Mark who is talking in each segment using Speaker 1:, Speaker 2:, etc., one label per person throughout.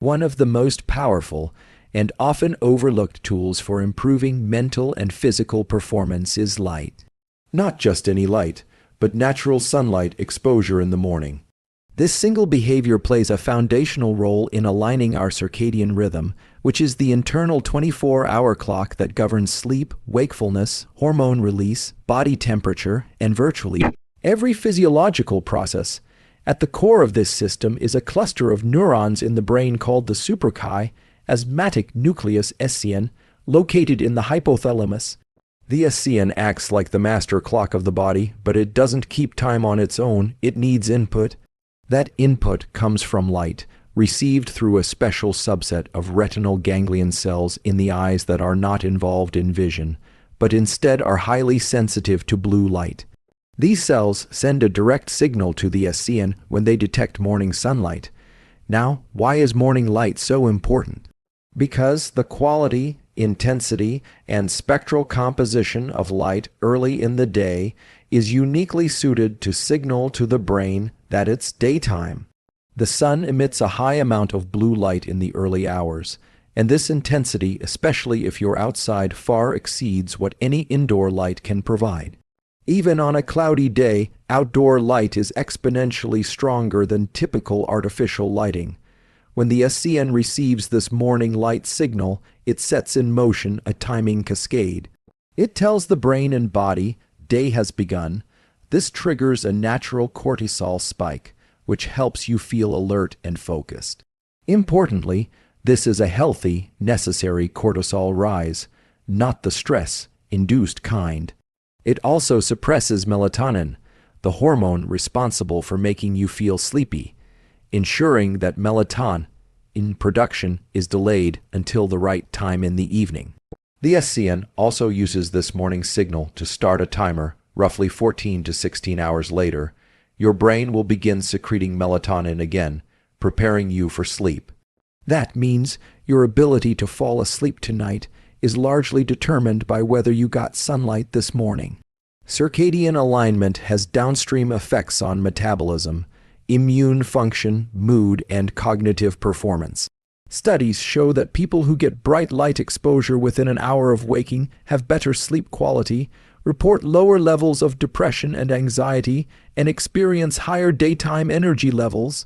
Speaker 1: One of the most powerful and often overlooked tools for improving mental and physical performance is light. Not just any light, but natural sunlight exposure in the morning. This single behavior plays a foundational role in aligning our circadian rhythm, which is the internal 24-hour clock that governs sleep, wakefulness, hormone release, body temperature, and virtually every physiological process. At the core of this system is a cluster of neurons in the brain called the suprachiasmatic nucleus SCN, located in the hypothalamus. The SCN acts like the master clock of the body, but it doesn't keep time on its own. It needs input. That input comes from light, received through a special subset of retinal ganglion cells in the eyes that are not involved in vision, but instead are highly sensitive to blue light. These cells send a direct signal to the SCN when they detect morning sunlight. Now, why is morning light so important? Because the quality, intensity, and spectral composition of light early in the day is uniquely suited to signal to the brain that it's daytime. The sun emits a high amount of blue light in the early hours, and this intensity, especially if you're outside, far exceeds what any indoor light can provide. Even on a cloudy day, outdoor light is exponentially stronger than typical artificial lighting. When the SCN receives this morning light signal, it sets in motion a timing cascade. It tells the brain and body, day has begun. This triggers a natural cortisol spike, which helps you feel alert and focused. Importantly, this is a healthy, necessary cortisol rise, not the stress-induced kind. It also suppresses melatonin, the hormone responsible for making you feel sleepy, ensuring that melatonin in production is delayed until the right time in the evening. The SCN also uses this morning signal to start a timer. Roughly 14 to 16 hours later, your brain will begin secreting melatonin again, preparing you for sleep. That means your ability to fall asleep tonight is largely determined by whether you got sunlight this morning. Circadian alignment has downstream effects on metabolism, immune function, mood, and cognitive performance. Studies show that people who get bright light exposure within an hour of waking have better sleep quality, report lower levels of depression and anxiety, and experience higher daytime energy levels.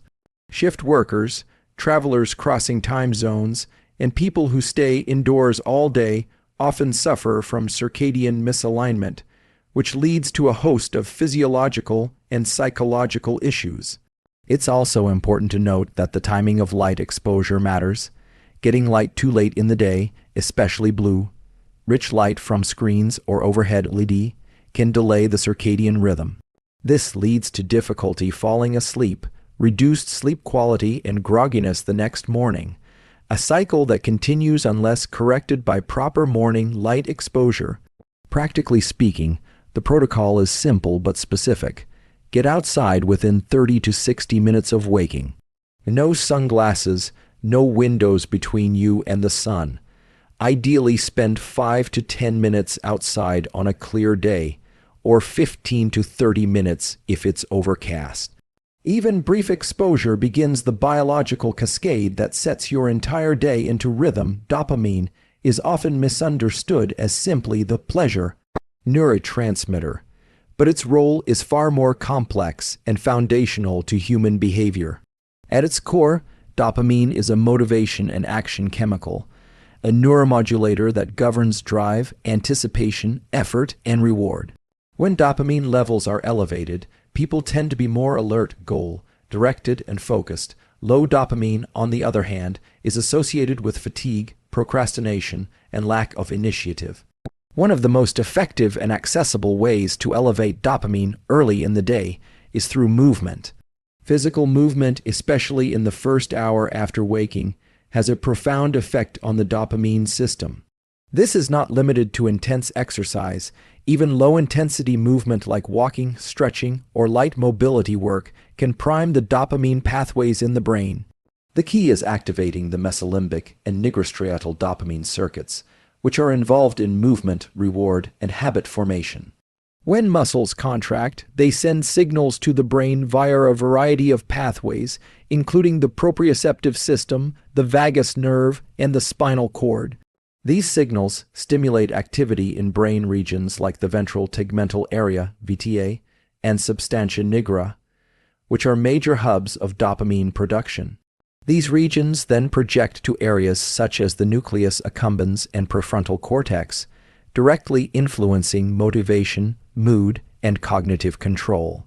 Speaker 1: Shift workers, travelers crossing time zones, and people who stay indoors all day often suffer from circadian misalignment, which leads to a host of physiological and psychological issues. It's also important to note that the timing of light exposure matters. Getting light too late in the day, especially blue, rich light from screens or overhead LED, can delay the circadian rhythm. This leads to difficulty falling asleep, reduced sleep quality, and grogginess the next morning, a cycle that continues unless corrected by proper morning light exposure. Practically speaking, the protocol is simple but specific. Get outside within 30 to 60 minutes of waking. No sunglasses, no windows between you and the sun. Ideally, spend 5 to 10 minutes outside on a clear day, or 15 to 30 minutes if it's overcast. Even brief exposure begins the biological cascade that sets your entire day into rhythm. Dopamine is often misunderstood as simply the pleasure neurotransmitter, but its role is far more complex and foundational to human behavior. At its core, dopamine is a motivation and action chemical, a neuromodulator that governs drive, anticipation, effort, and reward. When dopamine levels are elevated, people tend to be more alert, goal-directed, and focused. Low dopamine, on the other hand, is associated with fatigue, procrastination, and lack of initiative. One of the most effective and accessible ways to elevate dopamine early in the day is through movement. Physical movement, especially in the first hour after waking, has a profound effect on the dopamine system. This is not limited to intense exercise. Even low-intensity movement like walking, stretching, or light mobility work can prime the dopamine pathways in the brain. The key is activating the mesolimbic and nigrostriatal dopamine circuits, which are involved in movement, reward, and habit formation. When muscles contract, they send signals to the brain via a variety of pathways, including the proprioceptive system, the vagus nerve, and the spinal cord. These signals stimulate activity in brain regions like the ventral tegmental area, VTA, and substantia nigra, which are major hubs of dopamine production. These regions then project to areas such as the nucleus accumbens and prefrontal cortex, directly influencing motivation, mood, and cognitive control.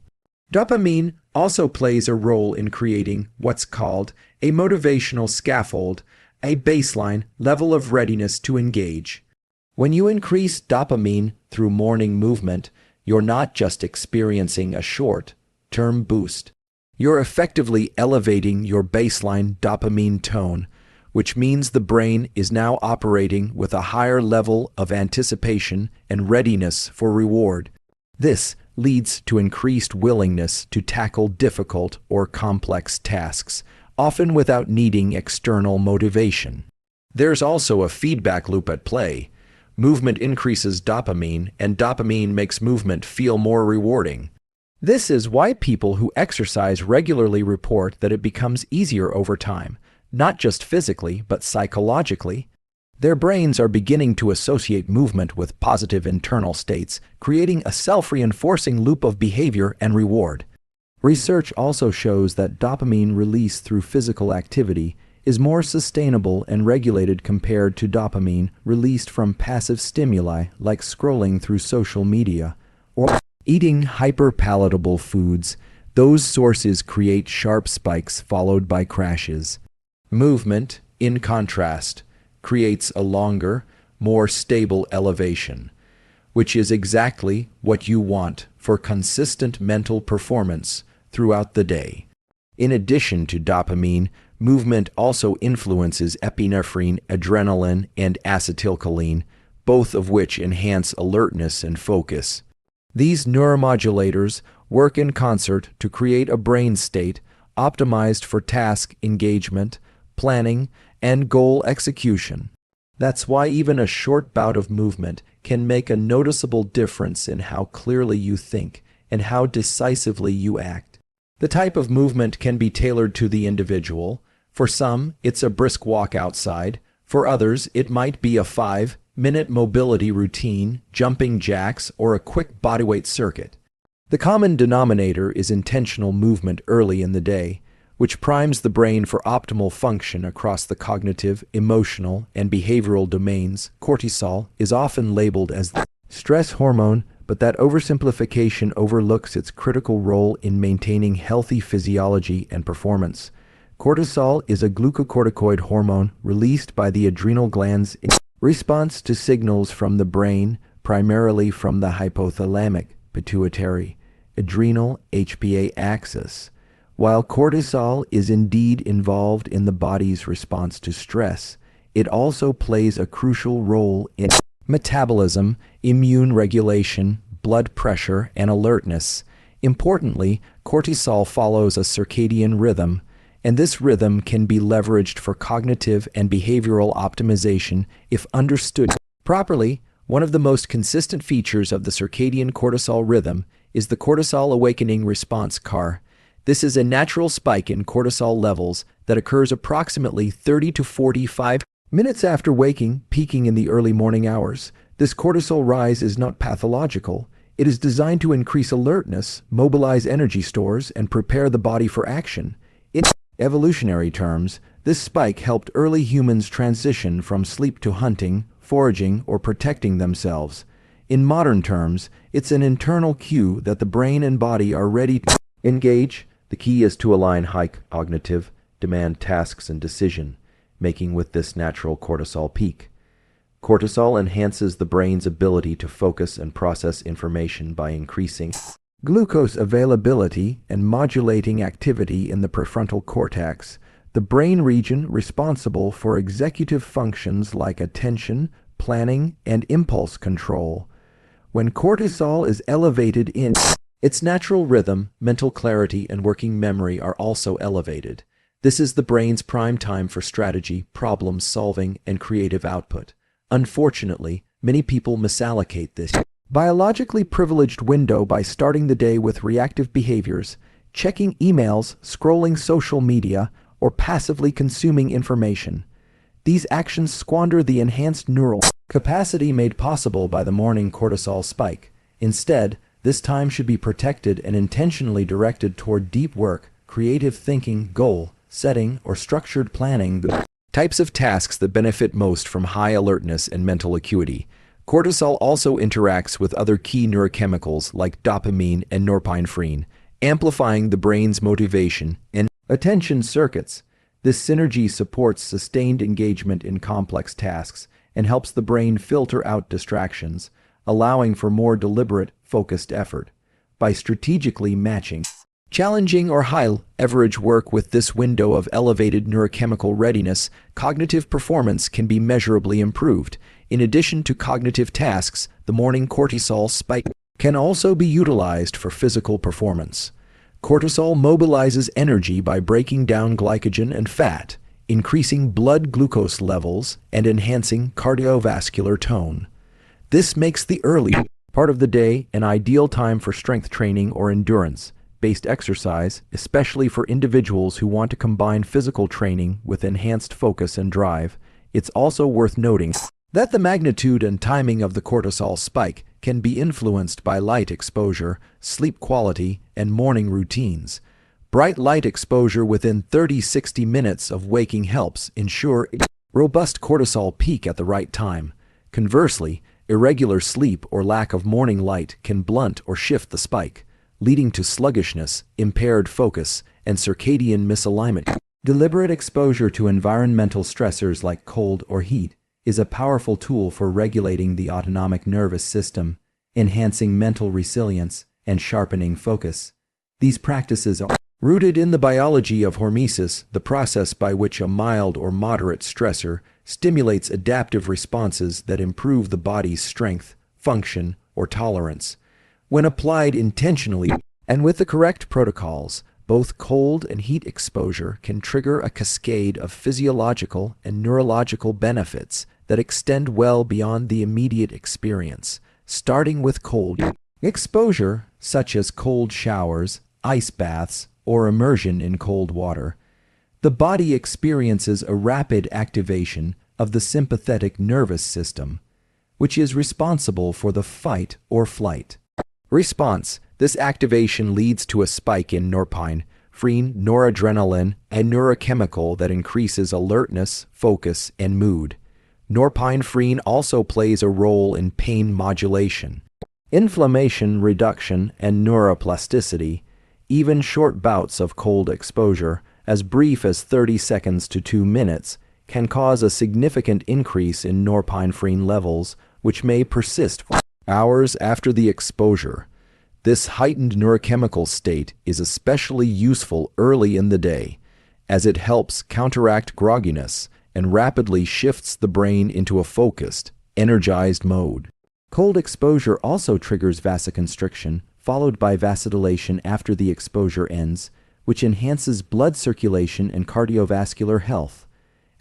Speaker 1: Dopamine also plays a role in creating what's called a motivational scaffold, a baseline level of readiness to engage. When you increase dopamine through morning movement, you're not just experiencing a short-term boost. You're effectively elevating your baseline dopamine tone, which means the brain is now operating with a higher level of anticipation and readiness for reward. This leads to increased willingness to tackle difficult or complex tasks, often without needing external motivation. There's also a feedback loop at play. Movement increases dopamine, and dopamine makes movement feel more rewarding. This is why people who exercise regularly report that it becomes easier over time, not just physically, but psychologically. Their brains are beginning to associate movement with positive internal states, creating a self-reinforcing loop of behavior and reward. Research also shows that dopamine release through physical activity is more sustainable and regulated compared to dopamine released from passive stimuli like scrolling through social media or eating hyper-palatable foods. Those sources create sharp spikes followed by crashes. Movement, in contrast, creates a longer, more stable elevation, which is exactly what you want for consistent mental performance throughout the day. In addition to dopamine, movement also influences epinephrine, adrenaline, and acetylcholine, both of which enhance alertness and focus. These neuromodulators work in concert to create a brain state optimized for task engagement, planning, and goal execution. That's why even a short bout of movement can make a noticeable difference in how clearly you think and how decisively you act. The type of movement can be tailored to the individual. For some, it's a brisk walk outside. For others, it might be a 5-minute mobility routine, jumping jacks, or a quick bodyweight circuit. The common denominator is intentional movement early in the day, which primes the brain for optimal function across the cognitive, emotional, and behavioral domains. Cortisol is often labeled as the stress hormone, but that oversimplification overlooks its critical role in maintaining healthy physiology and performance. Cortisol is a glucocorticoid hormone released by the adrenal glands in response to signals from the brain, primarily from the hypothalamic, pituitary, adrenal HPA axis. While cortisol is indeed involved in the body's response to stress, it also plays a crucial role in metabolism, immune regulation, blood pressure, and alertness. Importantly, cortisol follows a circadian rhythm, and this rhythm can be leveraged for cognitive and behavioral optimization if understood properly. One of the most consistent features of the circadian cortisol rhythm is the cortisol awakening response CAR. This is a natural spike in cortisol levels that occurs approximately 30 to 45 minutes after waking, peaking in the early morning hours. This cortisol rise is not pathological. It is designed to increase alertness, mobilize energy stores, and prepare the body for action. In evolutionary terms, this spike helped early humans transition from sleep to hunting, foraging, or protecting themselves. In modern terms, it's an internal cue that the brain and body are ready to engage. The key is to align high cognitive demand tasks and decision-making with this natural cortisol peak. Cortisol enhances the brain's ability to focus and process information by increasing glucose availability and modulating activity in the prefrontal cortex, the brain region responsible for executive functions like attention, planning, and impulse control. When cortisol is elevated in its natural rhythm, mental clarity, and working memory are also elevated. This is the brain's prime time for strategy, problem solving, and creative output. Unfortunately, many people misallocate this biologically privileged window by starting the day with reactive behaviors, checking emails, scrolling social media, or passively consuming information. These actions squander the enhanced neural capacity made possible by the morning cortisol spike. Instead, this time should be protected and intentionally directed toward deep work, creative thinking, goal setting, or structured planning. Types of tasks that benefit most from high alertness and mental acuity. Cortisol also interacts with other key neurochemicals like dopamine and norepinephrine, amplifying the brain's motivation and attention circuits. This synergy supports sustained engagement in complex tasks and helps the brain filter out distractions, allowing for more deliberate, focused effort. By strategically matching challenging or high-leverage work with this window of elevated neurochemical readiness, cognitive performance can be measurably improved. In addition to cognitive tasks, the morning cortisol spike can also be utilized for physical performance. Cortisol mobilizes energy by breaking down glycogen and fat, increasing blood glucose levels and enhancing cardiovascular tone. This makes the early part of the day an ideal time for strength training or endurance-based exercise, especially for individuals who want to combine physical training with enhanced focus and drive. It's also worth noting that the magnitude and timing of the cortisol spike can be influenced by light exposure, sleep quality, and morning routines. Bright light exposure within 30-60 minutes of waking helps ensure a robust cortisol peak at the right time. Conversely, irregular sleep or lack of morning light can blunt or shift the spike, leading to sluggishness, impaired focus, and circadian misalignment. Deliberate exposure to environmental stressors like cold or heat is a powerful tool for regulating the autonomic nervous system, enhancing mental resilience, and sharpening focus. These practices are rooted in the biology of hormesis, the process by which a mild or moderate stressor stimulates adaptive responses that improve the body's strength, function, or tolerance. When applied intentionally and with the correct protocols, both cold and heat exposure can trigger a cascade of physiological and neurological benefits that extend well beyond the immediate experience. Starting with cold exposure, such as cold showers, ice baths, or immersion in cold water, the body experiences a rapid activation of the sympathetic nervous system, which is responsible for the fight or flight response. This activation leads to a spike in norepinephrine, noradrenaline, a neurochemical that increases alertness, focus, and mood. Norepinephrine also plays a role in pain modulation, inflammation reduction, and neuroplasticity. Even short bouts of cold exposure, as brief as 30 seconds to 2 minutes, can cause a significant increase in norepinephrine levels, which may persist for hours after the exposure. This heightened neurochemical state is especially useful early in the day, as it helps counteract grogginess and rapidly shifts the brain into a focused, energized mode. Cold exposure also triggers vasoconstriction, followed by vasodilation after the exposure ends, which enhances blood circulation and cardiovascular health.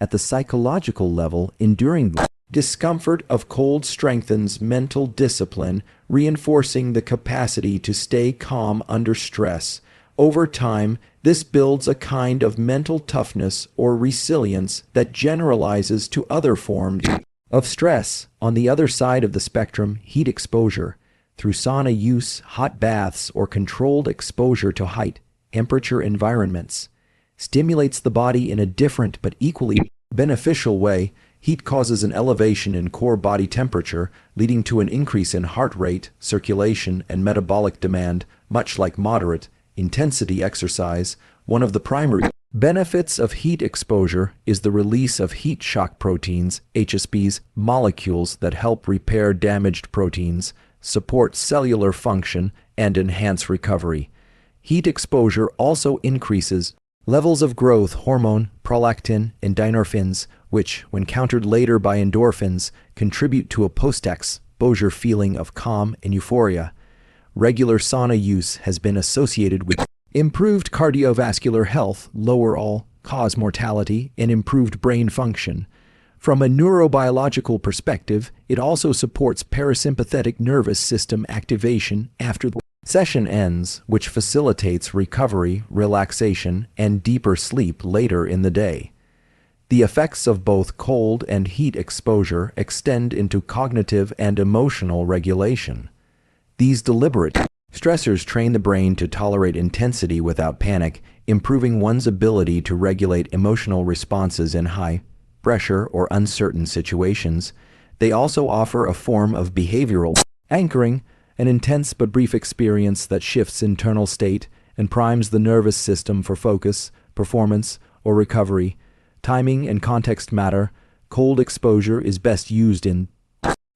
Speaker 1: At the psychological level, enduring the discomfort of cold strengthens mental discipline, reinforcing the capacity to stay calm under stress. Over time, this builds a kind of mental toughness or resilience that generalizes to other forms of stress. On the other side of the spectrum, heat exposure, through sauna use, hot baths, or controlled exposure to high temperature environments, stimulates the body in a different but equally beneficial way. Heat causes an elevation in core body temperature, leading to an increase in heart rate, circulation, and metabolic demand, much like moderate intensity exercise. One of the primary benefits of heat exposure is the release of heat shock proteins, HSPs, molecules that help repair damaged proteins, support cellular function, and enhance recovery. Heat exposure also increases levels of growth hormone, prolactin, and dynorphins, which, when countered later by endorphins, contribute to a post-exposure feeling of calm and euphoria. Regular sauna use has been associated with improved cardiovascular health, lower all-cause mortality, and improved brain function. From a neurobiological perspective, it also supports parasympathetic nervous system activation after the session ends, which facilitates recovery, relaxation, and deeper sleep later in the day. The effects of both cold and heat exposure extend into cognitive and emotional regulation. These deliberate stressors train the brain to tolerate intensity without panic, improving one's ability to regulate emotional responses in high pressure or uncertain situations. They also offer a form of behavioral anchoring, an intense but brief experience that shifts internal state and primes the nervous system for focus, performance, or recovery. Timing and context matter. Cold exposure is best used in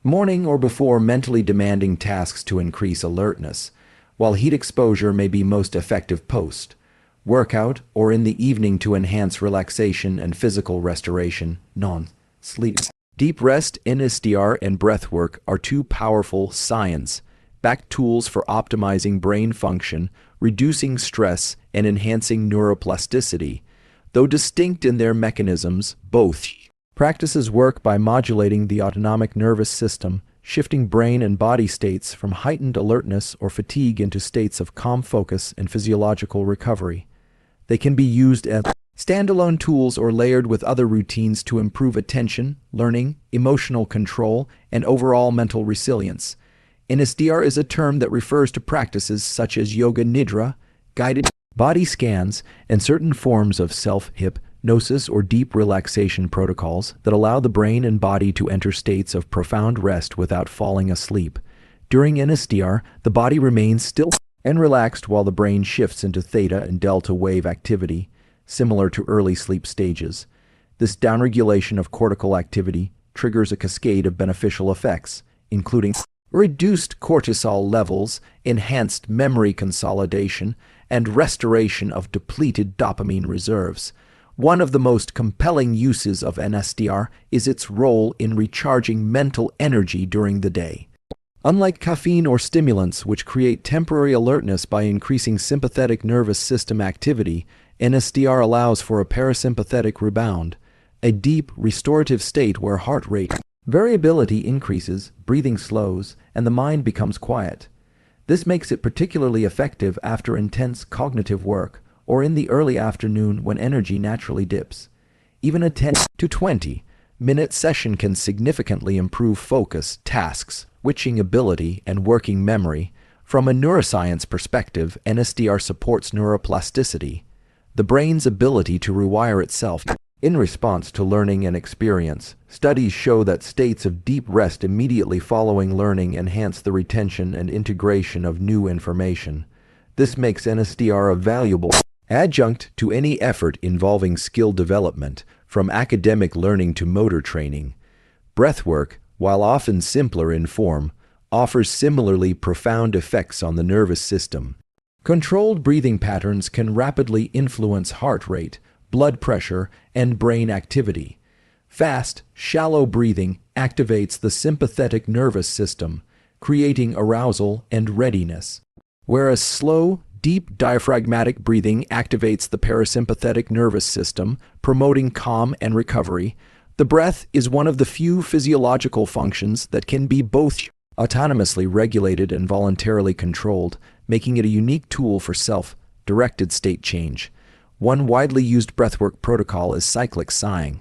Speaker 1: morning or before mentally demanding tasks to increase alertness, while heat exposure may be most effective post-workout or in the evening to enhance relaxation and physical restoration, non-sleep. Deep rest, NSDR, and breathwork are two powerful science-backed tools for optimizing brain function, reducing stress, and enhancing neuroplasticity. Though distinct in their mechanisms, both practices work by modulating the autonomic nervous system, shifting brain and body states from heightened alertness or fatigue into states of calm focus and physiological recovery. They can be used as standalone tools or layered with other routines to improve attention, learning, emotional control, and overall mental resilience. NSDR is a term that refers to practices such as yoga nidra, guided body scans, and certain forms of self-hypnosis or deep relaxation protocols that allow the brain and body to enter states of profound rest without falling asleep. During NSDR, the body remains still and relaxed while the brain shifts into theta and delta wave activity, similar to early sleep stages. This downregulation of cortical activity triggers a cascade of beneficial effects, including reduced cortisol levels, enhanced memory consolidation, and restoration of depleted dopamine reserves. One of the most compelling uses of NSDR is its role in recharging mental energy during the day. Unlike caffeine or stimulants, which create temporary alertness by increasing sympathetic nervous system activity, NSDR allows for a parasympathetic rebound, a deep, restorative state where heart rate variability increases, breathing slows, and the mind becomes quiet. This makes it particularly effective after intense cognitive work or in the early afternoon when energy naturally dips. Even a 10 to 20-minute session can significantly improve focus, tasks, switching ability, and working memory. From a neuroscience perspective, NSDR supports neuroplasticity, the brain's ability to rewire itself in response to learning and experience. Studies show that states of deep rest immediately following learning enhance the retention and integration of new information. This makes NSDR a valuable adjunct to any effort involving skill development, from academic learning to motor training. Breathwork, while often simpler in form, offers similarly profound effects on the nervous system. Controlled breathing patterns can rapidly influence heart rate, blood pressure, and brain activity. Fast, shallow breathing activates the sympathetic nervous system, creating arousal and readiness, whereas slow, deep diaphragmatic breathing activates the parasympathetic nervous system, promoting calm and recovery. The breath is one of the few physiological functions that can be both autonomously regulated and voluntarily controlled, making it a unique tool for self-directed state change. One widely used breathwork protocol is cyclic sighing,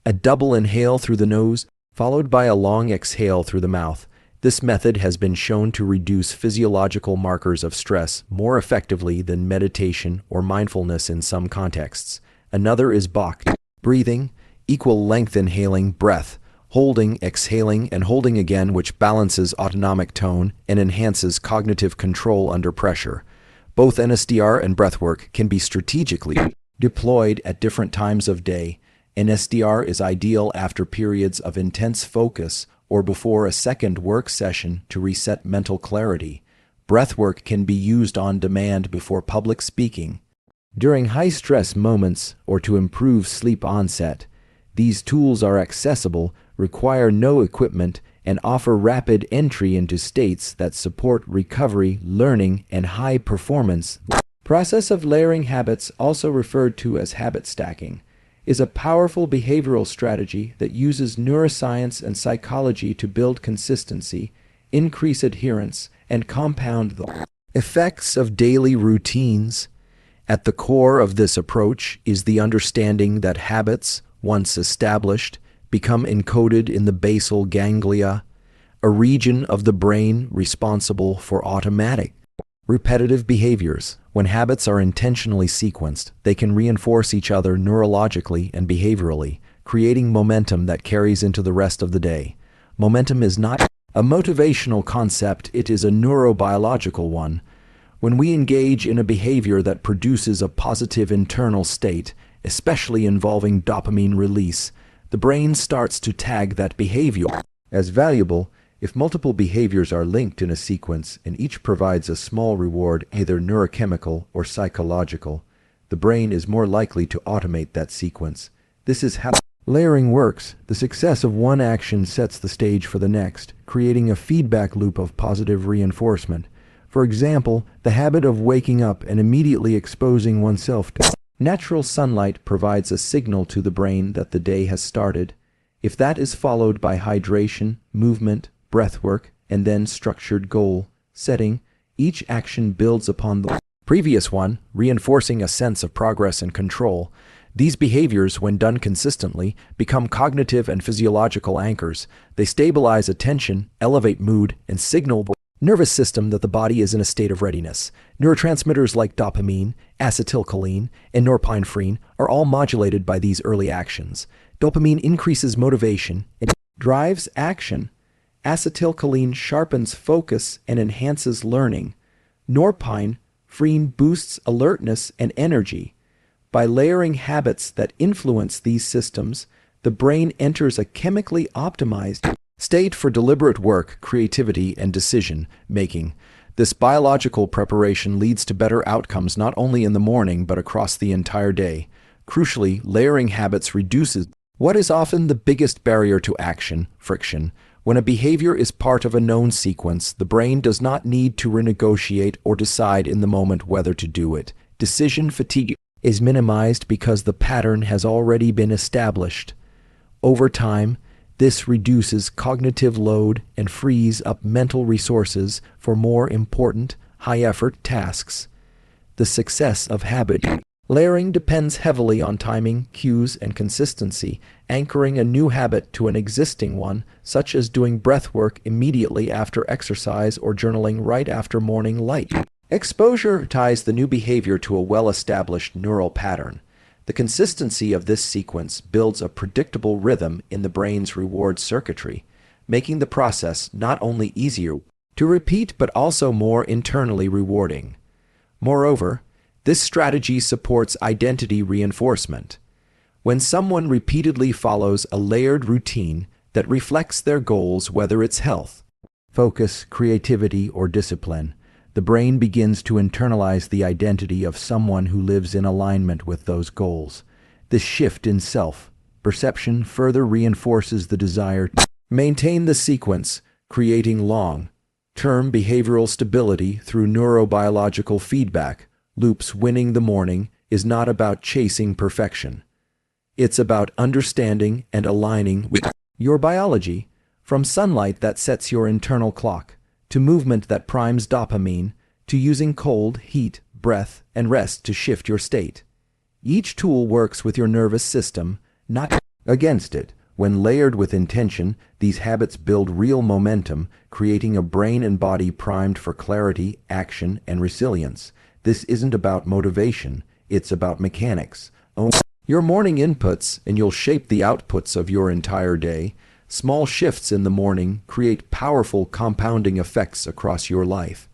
Speaker 1: a double inhale through the nose, followed by a long exhale through the mouth. This method has been shown to reduce physiological markers of stress more effectively than meditation or mindfulness in some contexts. Another is box breathing, equal length inhaling breath, holding, exhaling, and holding again, which balances autonomic tone and enhances cognitive control under pressure. Both NSDR and breathwork can be strategically deployed at different times of day. NSDR is ideal after periods of intense focus or before a second work session to reset mental clarity. Breathwork can be used on demand before public speaking, during high-stress moments, or to improve sleep onset. These tools are accessible, require no equipment, and offer rapid entry into states that support recovery, learning, and high performance. Process of layering habits, also referred to as habit stacking. is a powerful behavioral strategy that uses neuroscience and psychology to build consistency, increase adherence, and compound the effects of daily routines. At the core of this approach is the understanding that habits, once established, become encoded in the basal ganglia, a region of the brain responsible for automatic, repetitive behaviors. When habits are intentionally sequenced, they can reinforce each other neurologically and behaviorally, creating momentum that carries into the rest of the day. Momentum is not a motivational concept, it is a neurobiological one. When we engage in a behavior that produces a positive internal state, especially involving dopamine release, the brain starts to tag that behavior as valuable. If multiple behaviors are linked in a sequence and each provides a small reward, either neurochemical or psychological, the brain is more likely to automate that sequence. This is how layering works. The success of one action sets the stage for the next, creating a feedback loop of positive reinforcement. For example, the habit of waking up and immediately exposing oneself to natural sunlight provides a signal to the brain that the day has started. If that is followed by hydration, movement, breathwork, and then structured goal setting, each action builds upon the previous one, reinforcing a sense of progress and control. These behaviors, when done consistently, become cognitive and physiological anchors. They stabilize attention, elevate mood, and signal the nervous system that the body is in a state of readiness. Neurotransmitters like dopamine, acetylcholine, and norepinephrine are all modulated by these early actions. Dopamine increases motivation and drives action. Acetylcholine sharpens focus and enhances learning. Norepinephrine boosts alertness and energy. By layering habits that influence these systems, the brain enters a chemically optimized state for deliberate work, creativity, and decision-making. This biological preparation leads to better outcomes not only in the morning but across the entire day. Crucially, layering habits reduces what is often the biggest barrier to action, friction. When a behavior is part of a known sequence, the brain does not need to renegotiate or decide in the moment whether to do it. Decision fatigue is minimized because the pattern has already been established. Over time, this reduces cognitive load and frees up mental resources for more important, high-effort tasks. The success of habit layering depends heavily on timing, cues, and consistency. Anchoring a new habit to an existing one, such as doing breath work immediately after exercise or journaling right after morning light exposure, ties the new behavior to a well-established neural pattern. The consistency of this sequence builds a predictable rhythm in the brain's reward circuitry, making the process not only easier to repeat but also more internally rewarding. Moreover, this strategy supports identity reinforcement. When someone repeatedly follows a layered routine that reflects their goals, whether it's health, focus, creativity, or discipline, the brain begins to internalize the identity of someone who lives in alignment with those goals. This shift in self-perception further reinforces the desire to maintain the sequence, creating long-term behavioral stability through neurobiological feedback loops. Winning the morning is not about chasing perfection. It's about understanding and aligning with your biology, from sunlight that sets your internal clock, to movement that primes dopamine, to using cold, heat, breath, and rest to shift your state. Each tool works with your nervous system, not against it. When layered with intention, these habits build real momentum, creating a brain and body primed for clarity, action, and resilience. This isn't about motivation, it's about mechanics. Own your morning inputs, and you'll shape the outputs of your entire day. Small shifts in the morning create powerful compounding effects across your life.